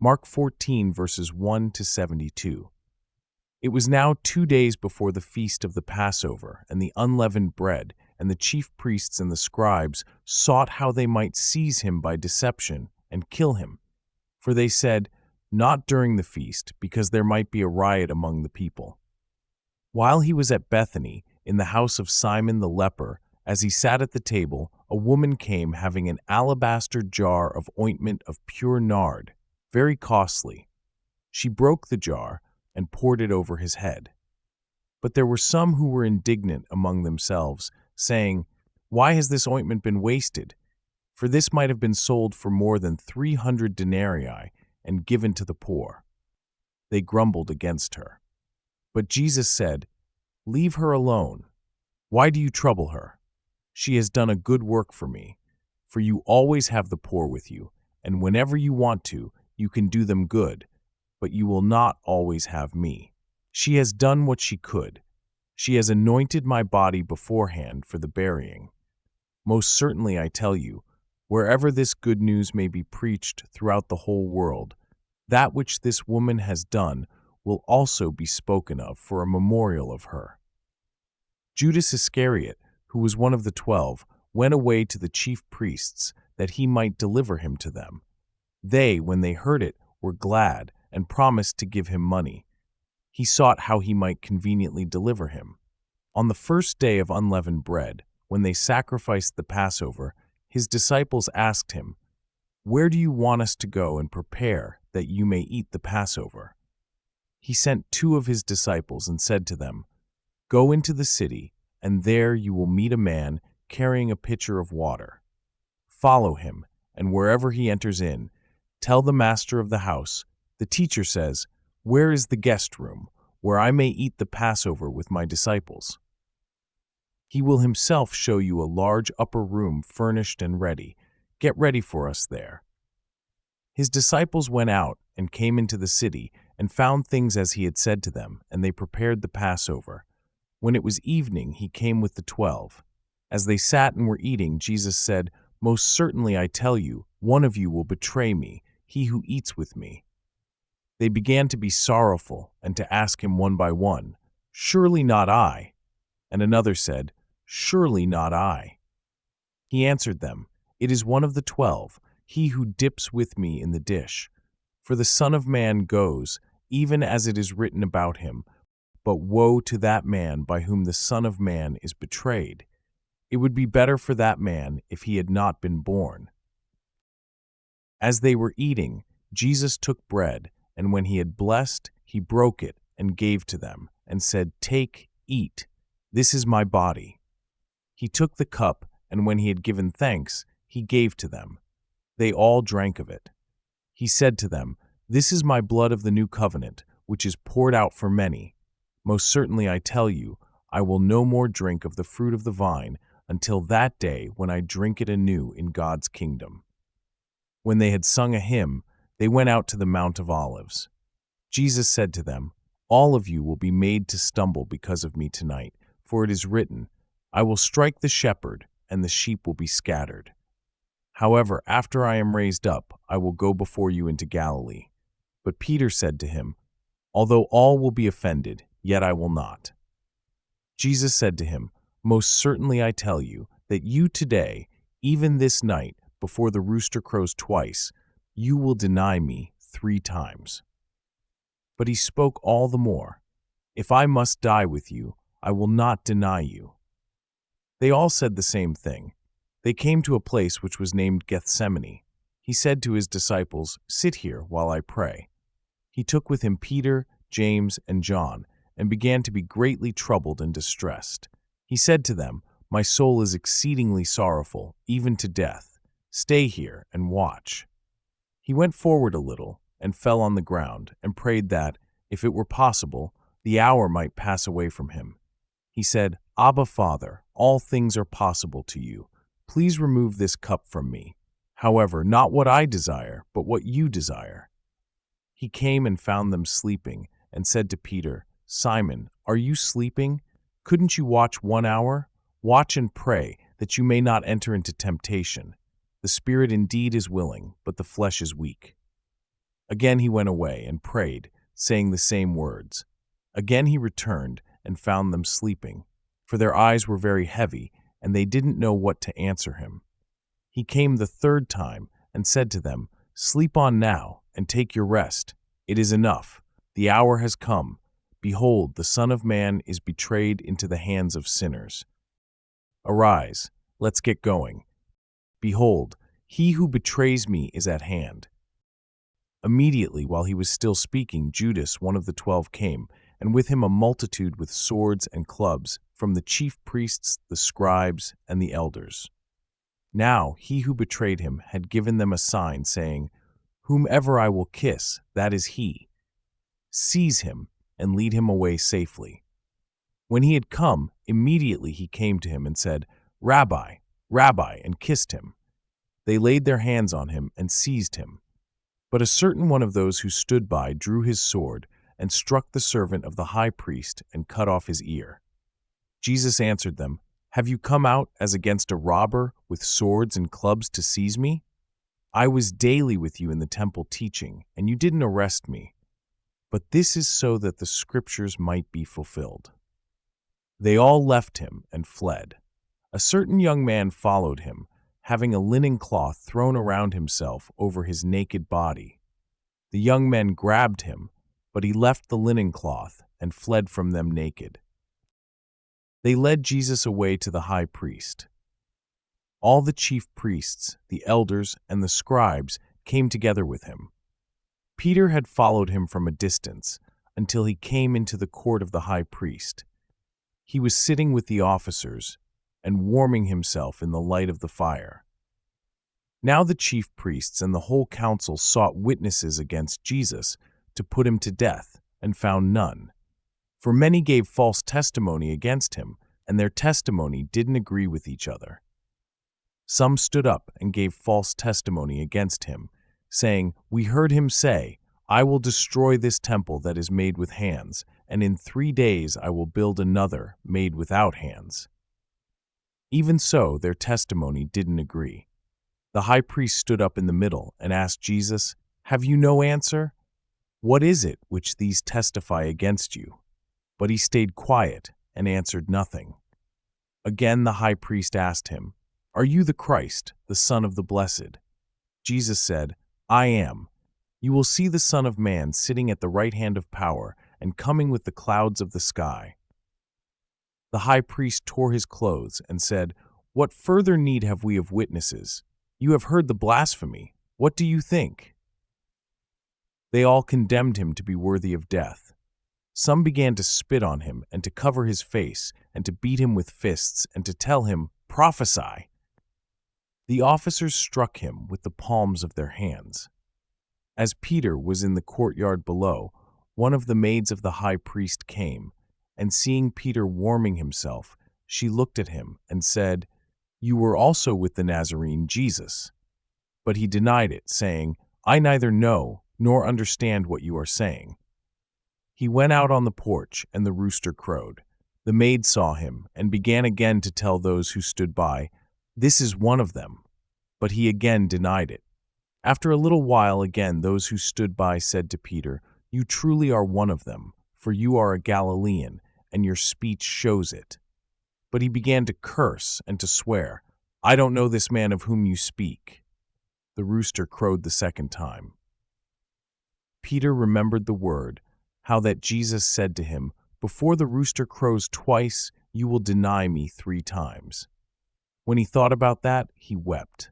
Mark 14, verses 1 to 72. It was now 2 days before the feast of the Passover, and the unleavened bread, and the chief priests and the scribes sought how they might seize him by deception and kill him. For they said, "Not during the feast, because there might be a riot among the people." While he was at Bethany, in the house of Simon the leper, as he sat at the table, a woman came having an alabaster jar of ointment of pure nard, very costly. She broke the jar and poured it over his head. But there were some who were indignant among themselves, saying, "Why has this ointment been wasted? For this might have been sold for more than 300 denarii and given to the poor." They grumbled against her. But Jesus said, "Leave her alone. Why do you trouble her? She has done a good work for me. For you always have the poor with you, and whenever you want to, you can do them good, but you will not always have me. She has done what she could. She has anointed my body beforehand for the burying. Most certainly I tell you, wherever this good news may be preached throughout the whole world, that which this woman has done will also be spoken of for a memorial of her." Judas Iscariot, who was one of the 12, went away to the chief priests that he might deliver him to them. They, when they heard it, were glad and promised to give him money. He sought how he might conveniently deliver him. On the first day of unleavened bread, when they sacrificed the Passover, his disciples asked him, "Where do you want us to go and prepare that you may eat the Passover?" He sent 2 of his disciples and said to them, "Go into the city, and there you will meet a man carrying a pitcher of water. Follow him, and wherever he enters in, tell the master of the house, 'The teacher says, where is the guest room, where I may eat the Passover with my disciples?' He will himself show you a large upper room furnished and ready. Get ready for us there." His disciples went out and came into the city and found things as he had said to them, and they prepared the Passover. When it was evening, he came with the 12. As they sat and were eating, Jesus said, "Most certainly I tell you, one of you will betray me, he who eats with me." They began to be sorrowful and to ask him one by one, "Surely not I?" And another said, "Surely not I." He answered them, "It is one of the 12, he who dips with me in the dish. For the Son of Man goes, even as it is written about him, but woe to that man by whom the Son of Man is betrayed. It would be better for that man if he had not been born." As they were eating, Jesus took bread, and when he had blessed, he broke it and gave to them, and said, "Take, eat, this is my body." He took the cup, and when he had given thanks, he gave to them. They all drank of it. He said to them, "This is my blood of the new covenant, which is poured out for many. Most certainly I tell you, I will no more drink of the fruit of the vine until that day when I drink it anew in God's kingdom." When they had sung a hymn, they went out to the Mount of Olives. Jesus said to them, "All of you will be made to stumble because of me tonight, for it is written, 'I will strike the shepherd, and the sheep will be scattered.' However, after I am raised up, I will go before you into Galilee." But Peter said to him, "Although all will be offended, yet I will not." Jesus said to him, "Most certainly I tell you, that you today, even this night, before the rooster crows twice, you will deny me 3 times. But he spoke all the more, "If I must die with you, I will not deny you." They all said the same thing. They came to a place which was named Gethsemane. He said to his disciples, "Sit here while I pray." He took with him Peter, James, and John, and began to be greatly troubled and distressed. He said to them, "My soul is exceedingly sorrowful, even to death. Stay here and watch." He went forward a little and fell on the ground and prayed that, if it were possible, the hour might pass away from him. He said, "Abba, Father, all things are possible to you. Please remove this cup from me. However, not what I desire, but what you desire." He came and found them sleeping and said to Peter, "Simon, are you sleeping? Couldn't you watch 1 hour? Watch and pray that you may not enter into temptation. The spirit indeed is willing, but the flesh is weak." Again he went away and prayed, saying the same words. Again he returned and found them sleeping, for their eyes were very heavy, and they didn't know what to answer him. He came the third time and said to them, "Sleep on now and take your rest. It is enough. The hour has come. Behold, the Son of Man is betrayed into the hands of sinners. Arise, let's get going. Behold, he who betrays me is at hand." Immediately, while he was still speaking, Judas, one of the 12, came, and with him a multitude with swords and clubs, from the chief priests, the scribes, and the elders. Now he who betrayed him had given them a sign, saying, "Whomever I will kiss, that is he. Seize him and lead him away safely." When he had come, immediately he came to him and said, "Rabbi, Rabbi," and kissed him. They laid their hands on him and seized him. But a certain one of those who stood by drew his sword and struck the servant of the high priest and cut off his ear. Jesus answered them, "Have you come out as against a robber with swords and clubs to seize me? I was daily with you in the temple teaching, and you didn't arrest me. But this is so that the scriptures might be fulfilled." They all left him and fled. A certain young man followed him, having a linen cloth thrown around himself over his naked body. The young men grabbed him, but he left the linen cloth and fled from them naked. They led Jesus away to the high priest. All the chief priests, the elders, and the scribes came together with him. Peter had followed him from a distance until he came into the court of the high priest. He was sitting with the officers and warming himself in the light of the fire. Now the chief priests and the whole council sought witnesses against Jesus to put him to death, and found none. For many gave false testimony against him, and their testimony didn't agree with each other. Some stood up and gave false testimony against him, saying, "We heard him say, 'I will destroy this temple that is made with hands, and in 3 days I will build another made without hands.'" Even so, their testimony didn't agree. The high priest stood up in the middle and asked Jesus, "Have you no answer? What is it which these testify against you?" But he stayed quiet and answered nothing. Again the high priest asked him, "Are you the Christ, the Son of the Blessed?" Jesus said, "I am. You will see the Son of Man sitting at the right hand of power and coming with the clouds of the sky." The high priest tore his clothes and said, "What further need have we of witnesses? You have heard the blasphemy. What do you think?" They all condemned him to be worthy of death. Some began to spit on him and to cover his face and to beat him with fists and to tell him, "Prophesy." The officers struck him with the palms of their hands. As Peter was in the courtyard below, one of the maids of the high priest came, and seeing Peter warming himself, she looked at him and said, "You were also with the Nazarene Jesus." But he denied it, saying, "I neither know nor understand what you are saying." He went out on the porch, and the rooster crowed. The maid saw him and began again to tell those who stood by, "This is one of them." But he again denied it. After a little while again those who stood by said to Peter, "You truly are one of them, for you are a Galilean, and your speech shows it." But he began to curse and to swear, "I don't know this man of whom you speak." The rooster crowed the second time. Peter remembered the word, how that Jesus said to him, "Before the rooster crows twice, you will deny me 3 times." When he thought about that, he wept.